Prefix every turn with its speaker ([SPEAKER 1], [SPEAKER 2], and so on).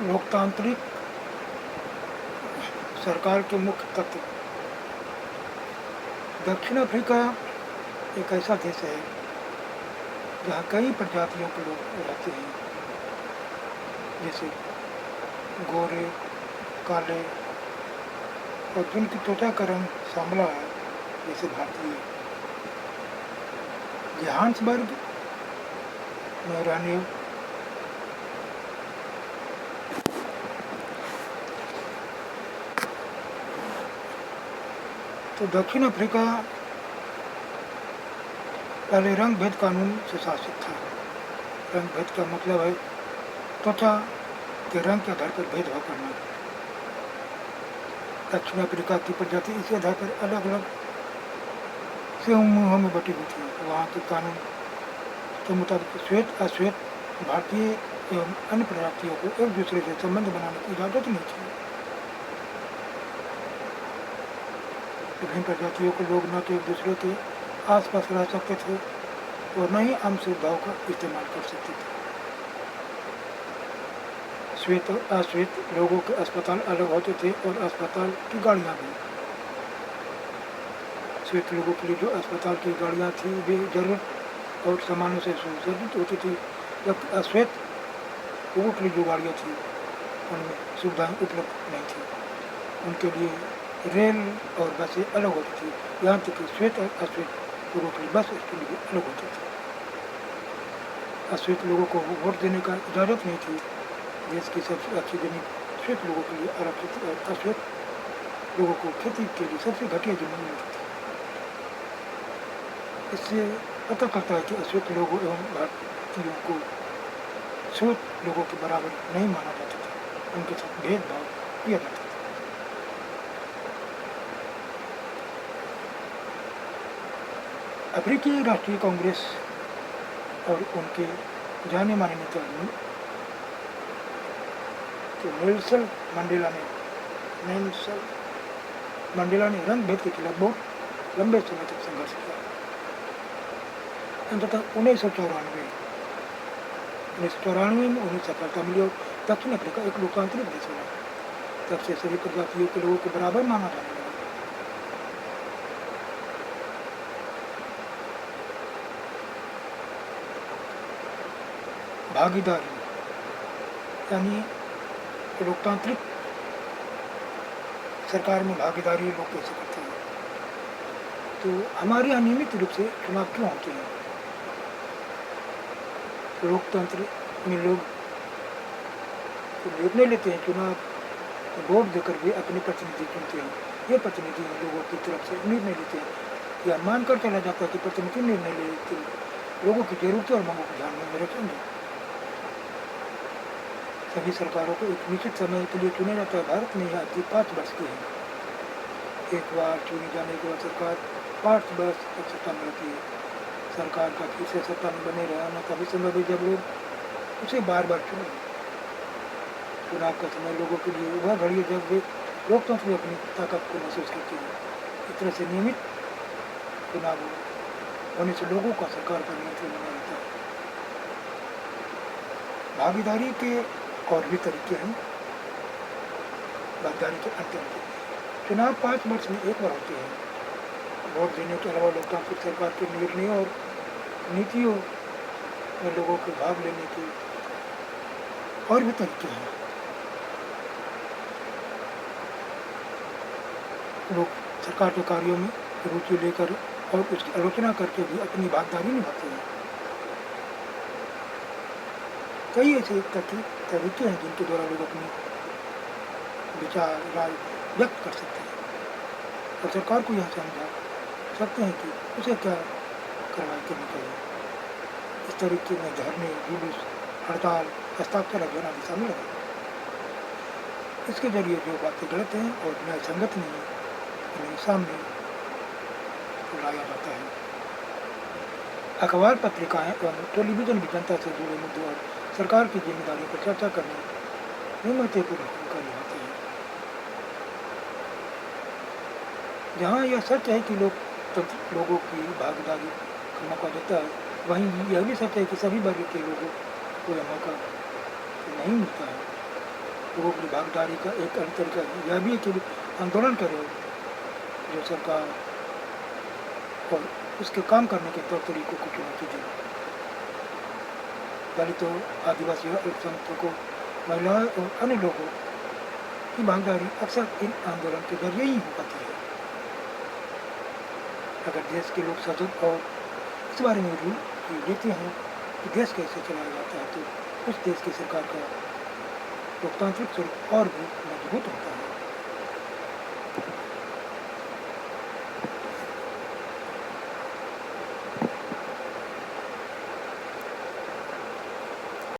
[SPEAKER 1] लोकतांत्रिक सरकार के मुख्य तत्व। दक्षिण अफ्रीका एक ऐसा देश है जहाँ कई प्रजातियों के लोग रहते हैं, जैसे गोरे, काले और जिनकी त्वचा का रंग सांवला है, जैसे भारतीय। जोहान्सबर्ग में रहने तो दक्षिण अफ्रीका पहले रंग भेद कानून से शासित था। रंग भेद का मतलब है त्वचा के रंग के आधार पर भेदभाव करना। दक्षिण अफ्रीका की प्रजाति इसी आधार पर अलग अलग समूहों में बटी हुई थी। वहाँ के कानून के मुताबिक श्वेत अश्वेत भारतीय एवं अन्य प्रजातियों को एक दूसरे से संबंध बनाने की इजाज़त नहीं थी। विभिन्न प्रजातियों के लोग न तो एक दूसरे के आसपास रह सकते थे और न ही आम सुविधाओं का इस्तेमाल कर सकते थे। श्वेत और अश्वेत लोगों के अस्पताल अलग होते थे और अस्पताल की गाड़ियाँ भी। श्वेत लोगों के लिए जो अस्पताल की गाड़ियाँ थी वे जरूरत और सामानों से सुसज्जित होती थी, जबकि अश्वेत लोगों के लिए जो गाड़ियाँ थी उनमें सुविधाएं उपलब्ध नहीं थी। उनके लिए रेल और बसें अलग होती थी, यहाँ तक कि श्वेत और अश्वेत लोगों के लिए बस उसके लिए अलग होती थी। अश्वेत लोगों को वोट देने का इजाज़त नहीं थी। देश की सबसे अच्छी जमीन श्वेत लोगों के लिए आरक्षित थी और अश्वेत लोगों को खेती के लिए सबसे घटिया जमीन मिलती थी। इससे पता करता है कि अश्वेत लोगों एवं भारतीयों को श्वेत लोगों के बराबर नहीं माना जाता था, उनके साथ भेदभाव किया जाता था। अफ्रीकी राष्ट्रीय कांग्रेस और उनके जाने माने नेता नेल्सन मंडेला ने रंग भेद के खिलाफ बहुत लंबे समय तक संघर्ष किया। अंततः 1994 में उन्हें सफलता मिली और दक्षिण अफ्रीका एक लोकतांत्रिक देश बना। तब से सभी प्रजातियों के लोगों को बराबर माना जाने लगा। भागीदारी यानी लोकतांत्रिक सरकार में भागीदारी लोग कैसे करते हैं। तो हमारे यहाँ नियमित रूप से चुनाव क्यों होते हैं? लोकतंत्र में लोग निर्णय लेते हैं, चुनाव वोट देकर भी अपने प्रतिनिधि चुनते हैं। ये प्रतिनिधि लोगों की तरफ से निर्णय लेते हैं। यह मानकर चला जाता है कि प्रतिनिधि निर्णय लेते लोगों की जरूरतों और मांगों को ध्यान में रखेंगे। सभी सरकारों को एक निश्चित समय के लिए चुना जाता है। भारत में यह अवधि 5 वर्ष की है। एक बार चुने जाने के बाद सरकार 5 वर्ष तक सत्ता में रहती है। सरकार का फिर से सत्ता में बने रहना तभी संभव है जब लोग उसे बार बार चुने। चुनाव का समय लोगों के लिए वह घड़ी है जब वे लोकतंत्र में अपनी ताकत को महसूस करते हैं। इस तरह से नियमित चुनाव होने से लोगों का सरकार पर नियंत्रण बना रहता है। भागीदारी के और भी तरीके हैं। भागीदारी के अंतिम चुनाव 5 वर्ष में एक बार होते हैं। वोट देने के अलावा लोकतांत्रिक सरकार के निर्णयों और नीतियों में लोगों के भाग लेने के और भी तरीके हैं। लोग सरकार के कार्यों में रुचि लेकर और उसकी आलोचना करके भी अपनी भागीदारी निभाते हैं। कई ऐसे तरीके हैं जिनके द्वारा लोग अपने विचार राय व्यक्त कर सकते हैं और सरकार को यह समझा सकते हैं कि उसे क्या कार्रवाई करनी चाहिए। इस तरीके में धरने, जुलूस, हड़ताल, हस्ताक्षर अभियान आदि शामिल है। इसके जरिए जो बातें गलत हैं और न्याय संगत नहीं है उन्हें सामने लाया जाता है। अखबार, पत्रिकाएं एवं टेलीविजन भी जनता से जुड़े मुद्दों और सरकार की जिम्मेदारी पर चर्चा करने में महत्वपूर्ण भूमिका निभाते हैं। जहाँ यह सच है कि लोगों की भागीदारी का मौका देता है, वहीं यह भी सच है कि सभी वर्ग के लोगों को यह मौका नहीं मिलता है। वो अपनी भागीदारी का एक अन्य तरीका यह भी है कि आंदोलन करे जो सरकार और उसके काम करने के तौर तरीकों को चुनौती दे। दलितों, आदिवासियों, अल्पसंख्यकों को, महिलाओं और अन्य लोगों की भागीदारी अक्सर इन आंदोलन के जरिए ही हो पाती है। अगर देश के लोग सजग और इस बारे में लेते हैं कि देश कैसे चलाया जाता है तो उस देश की सरकार का लोकतांत्रिक स्वरूप और भी मजबूत होता है।